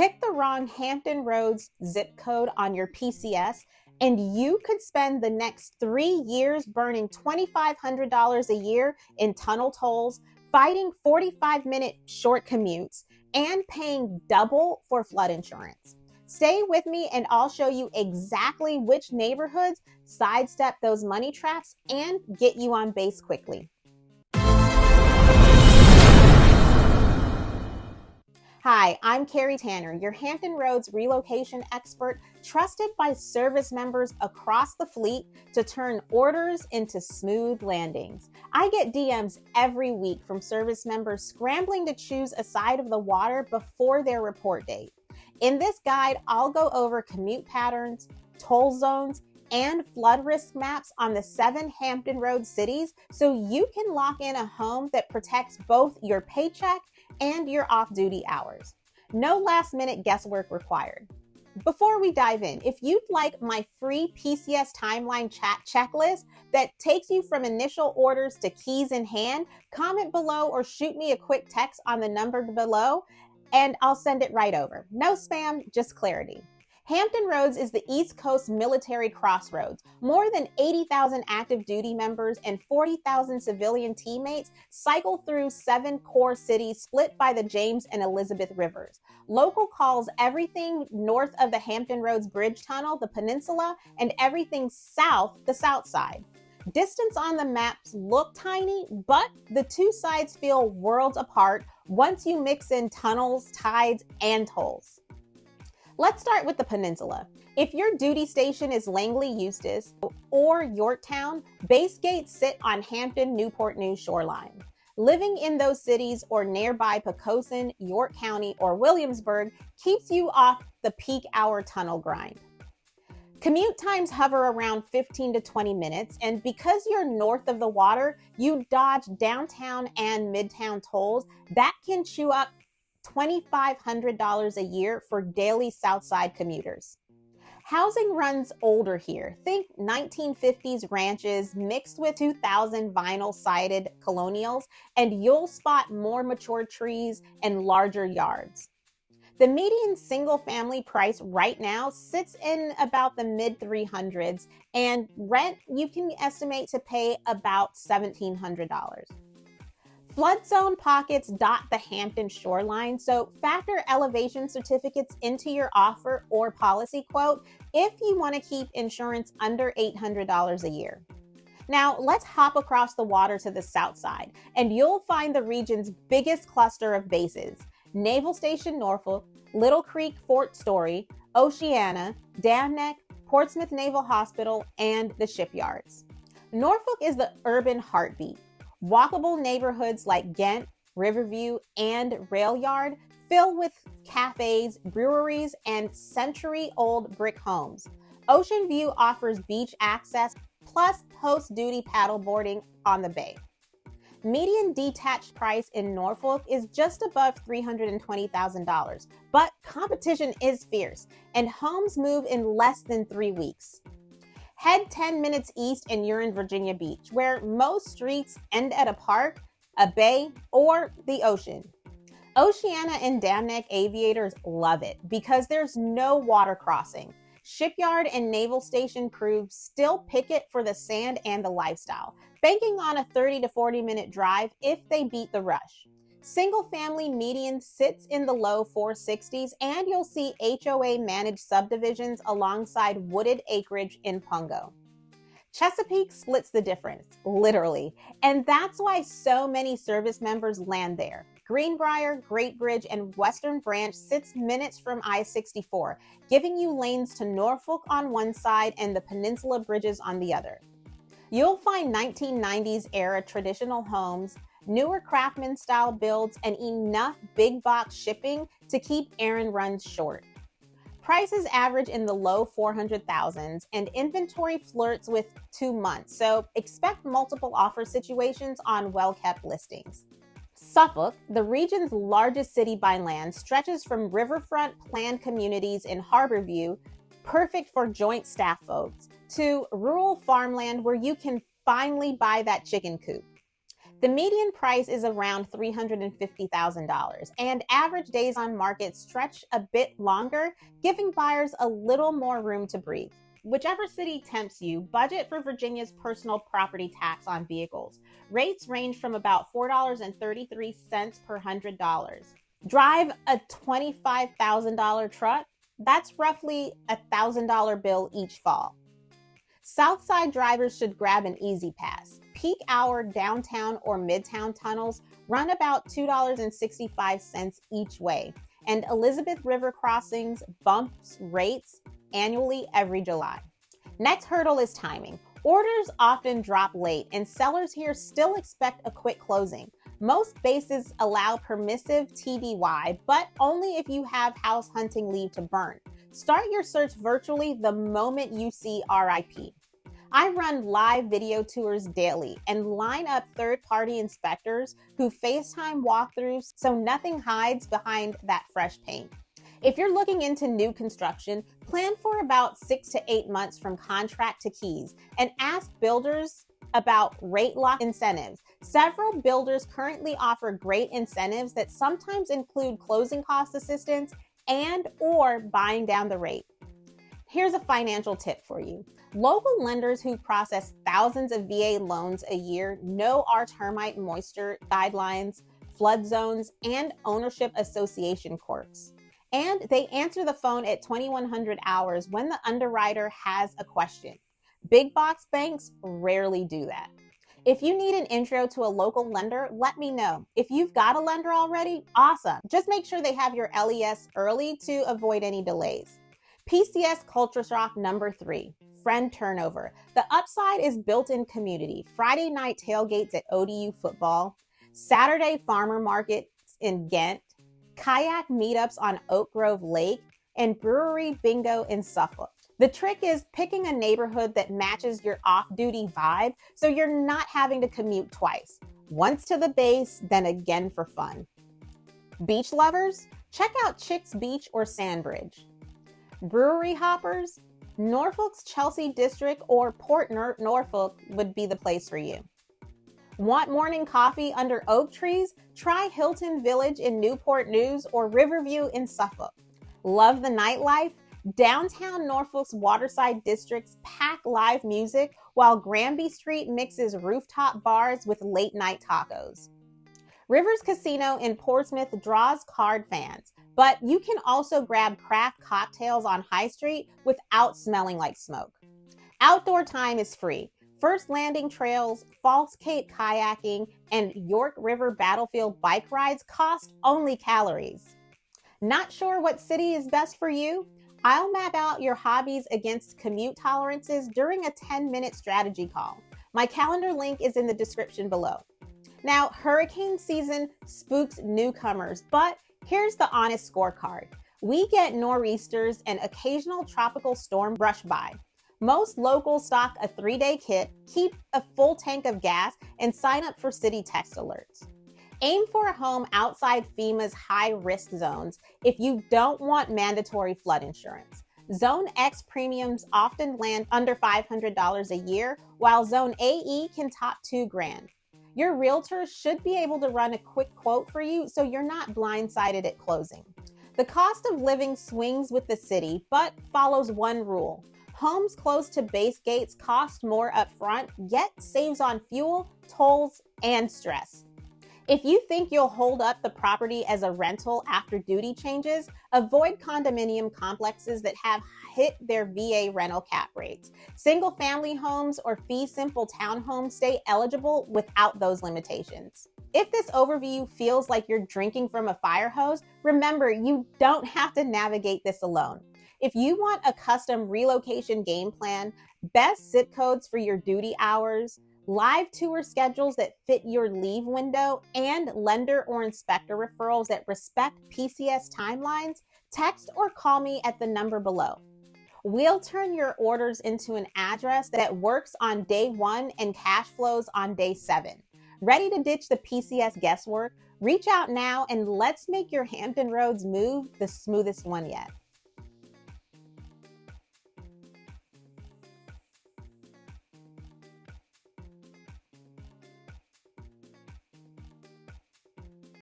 Pick the wrong Hampton Roads zip code on your PCS, and you could spend the next 3 years burning $2,500 a year in tunnel tolls, fighting 45-minute short commutes, and paying double for flood insurance. Stay with me and I'll show you exactly which neighborhoods sidestep those money traps and get you on base quickly. Hi, I'm Carrie Tanner, your Hampton Roads relocation expert, trusted by service members across the fleet to turn orders into smooth landings. I get DMs every week from service members scrambling to choose a side of the water before their report date. In this guide, I'll go over commute patterns, toll zones, and flood risk maps on the 7 Hampton Roads cities so you can lock in a home that protects both your paycheck and your off-duty hours. No last-minute guesswork required. Before we dive in, if you'd like my free PCS timeline chat checklist that takes you from initial orders to keys in hand, comment below or shoot me a quick text on the number below and I'll send it right over. No spam, just clarity. Hampton Roads is the East Coast military crossroads. More than 80,000 active duty members and 40,000 civilian teammates cycle through 7 core cities split by the James and Elizabeth Rivers. Local calls everything north of the Hampton Roads Bridge Tunnel the peninsula and everything south the south side. Distance on the maps look tiny, but the two sides feel worlds apart once you mix in tunnels, tides, and tolls. Let's start with the peninsula. If your duty station is Langley Eustis or Yorktown, base gates sit on Hampton Newport News shoreline. Living in those cities or nearby Poquoson, York County, or Williamsburg keeps you off the peak hour tunnel grind. Commute times hover around 15 to 20 minutes, and because you're north of the water, you dodge downtown and midtown tolls that can chew up $2,500 a year for daily Southside commuters. Housing runs older here. Think 1950s ranches mixed with 2000 vinyl-sided colonials, and you'll spot more mature trees and larger yards. The median single-family price right now sits in about the mid-300s, and rent you can estimate to pay about $1,700. Flood zone pockets dot the Hampton shoreline, so factor elevation certificates into your offer or policy quote if you want to keep insurance under $800 a year. Now, let's hop across the water to the south side, and you'll find the region's biggest cluster of bases: Naval Station Norfolk, Little Creek Fort Story, Oceana, Dam Neck, Portsmouth Naval Hospital, and the shipyards. Norfolk is the urban heartbeat. Walkable neighborhoods like Ghent, Riverview, and Rail Yard fill with cafes, breweries, and century-old brick homes. Ocean View offers beach access plus post-duty paddleboarding on the bay. Median detached price in Norfolk is just above $320,000, but competition is fierce, and homes move in less than 3 weeks. Head 10 minutes east and you're in Virginia Beach, where most streets end at a park, a bay, or the ocean. Oceana and Dam Neck aviators love it because there's no water crossing. Shipyard and Naval Station crews still picket for the sand and the lifestyle, banking on a 30 to 40 minute drive if they beat the rush. Single-family median sits in the low 460s, and you'll see HOA-managed subdivisions alongside wooded acreage in Pungo. Chesapeake splits the difference, literally, and that's why so many service members land there. Greenbrier, Great Bridge, and Western Branch sits minutes from I-64, giving you lanes to Norfolk on one side and the Peninsula bridges on the other. You'll find 1990s-era traditional homes, newer craftsman-style builds, and enough big-box shipping to keep errand runs short. Prices average in the low 400,000s, and inventory flirts with 2 months, so expect multiple offer situations on well-kept listings. Suffolk, the region's largest city by land, stretches from riverfront planned communities in Harborview, perfect for joint staff folks, to rural farmland where you can finally buy that chicken coop. The median price is around $350,000, and average days on market stretch a bit longer, giving buyers a little more room to breathe. Whichever city tempts you, budget for Virginia's personal property tax on vehicles. Rates range from about $4.33 per $100. Drive a $25,000 truck? That's roughly a $1,000 bill each fall. Southside drivers should grab an easy pass. Peak hour downtown or midtown tunnels run about $2.65 each way, and Elizabeth River crossings bumps rates annually every July. Next hurdle is timing. Orders often drop late, and sellers here still expect a quick closing. Most bases allow permissive TDY, but only if you have house hunting leave to burn. Start your search virtually the moment you see RIP. I run live video tours daily and line up third-party inspectors who FaceTime walkthroughs so nothing hides behind that fresh paint. If you're looking into new construction, plan for about 6 to 8 months from contract to keys and ask builders about rate lock incentives. Several builders currently offer great incentives that sometimes include closing cost assistance and or buying down the rate. Here's a financial tip for you. Local lenders who process thousands of VA loans a year know our termite moisture guidelines, flood zones, and ownership association quirks. And they answer the phone at 2100 hours when the underwriter has a question. Big box banks rarely do that. If you need an intro to a local lender, let me know. If you've got a lender already, awesome. Just make sure they have your LES early to avoid any delays. PCS culture shock number 3, friend turnover. The upside is built-in community. Friday night tailgates at ODU football, Saturday farmer markets in Ghent, kayak meetups on Oak Grove Lake, and brewery bingo in Suffolk. The trick is picking a neighborhood that matches your off-duty vibe so you're not having to commute twice. Once to the base, then again for fun. Beach lovers? Check out Chicks Beach or Sandbridge. Brewery hoppers? Norfolk's Chelsea District or Port Norfolk would be the place for you. Want morning coffee under oak trees? Try Hilton Village in Newport News or Riverview in Suffolk. Love the nightlife? Downtown Norfolk's waterside districts pack live music while Granby Street mixes rooftop bars with late night tacos. Rivers Casino in Portsmouth draws card fans, but you can also grab craft cocktails on High Street without smelling like smoke. Outdoor time is free. First Landing trails, False Cape kayaking, and York River Battlefield bike rides cost only calories. Not sure what city is best for you? I'll map out your hobbies against commute tolerances during a 10-minute strategy call. My calendar link is in the description below. Now, hurricane season spooks newcomers, but here's the honest scorecard. We get nor'easters and occasional tropical storm brush by. Most locals stock a 3-day kit, keep a full tank of gas, and sign up for city text alerts. Aim for a home outside FEMA's high-risk zones if you don't want mandatory flood insurance. Zone X premiums often land under $500 a year, while Zone AE can top $2,000. Your realtor should be able to run a quick quote for you so you're not blindsided at closing. The cost of living swings with the city, but follows one rule. Homes close to base gates cost more upfront, yet saves on fuel, tolls, and stress. If you think you'll hold up the property as a rental after duty changes, avoid condominium complexes that have hit their VA rental cap rates. Single-family homes or fee-simple townhomes stay eligible without those limitations. If this overview feels like you're drinking from a fire hose, remember you don't have to navigate this alone. If you want a custom relocation game plan, best zip codes for your duty hours, live tour schedules that fit your leave window, and lender or inspector referrals that respect PCS timelines, text or call me at the number below. We'll turn your orders into an address that works on day 1 and cash flows on day 7. Ready to ditch the PCS guesswork? Reach out now and let's make your Hampton Roads move the smoothest one yet.